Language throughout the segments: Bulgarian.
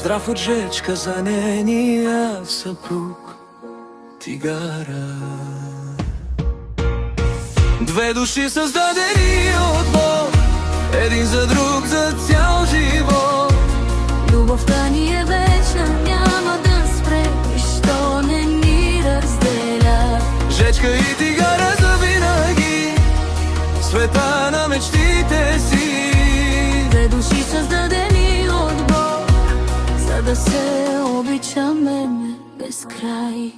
Здрав от жечка за нейния съпруг Тигара. Две души създадени от Бог, един за друг за цял живот. Любовта ни е вечна, няма да спре, нищо не ни разделя. Жечка и Тигара завинаги, света на мечтите си. Две души създадени от Бог, за да се обичаме без край.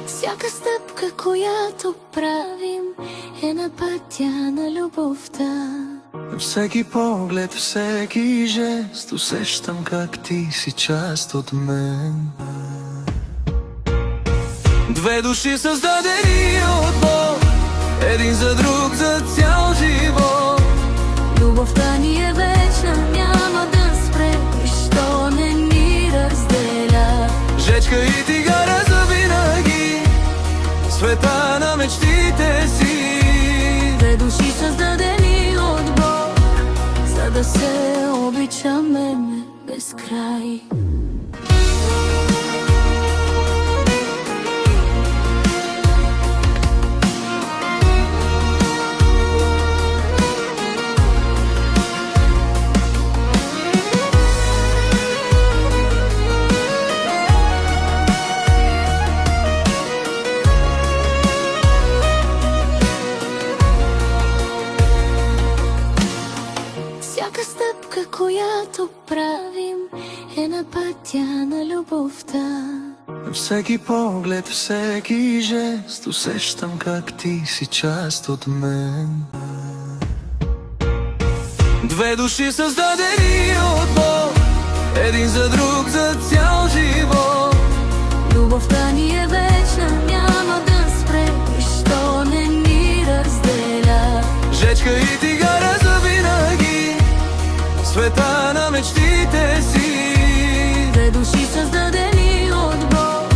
Всяка стъпка, която правим, е на пътя на любовта. Всеки поглед, всеки жест, усещам как ти си част от мен. Две души създадени от Бог, един за друг за цял живот. Любовта ни е вечна, няма да спре, нищо не ни разделя. Жечка и Тигара завинаги, света на мечтите си. Две души създадени от Бог, за да се обичаме без край. Всяка стъпка, която правим, е на пътя на любовта. Всеки поглед, всеки жест, усещам как ти си част от мен. Две души създадени от Бог, един за друг за цял живот. Любовта ни е вечна, няма да спре, нищо не ни разделя. Жечка и Тигара завинаги, света на мечтите си. Две души създадени от Бог,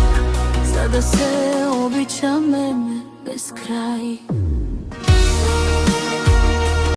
за да се обичаме без край.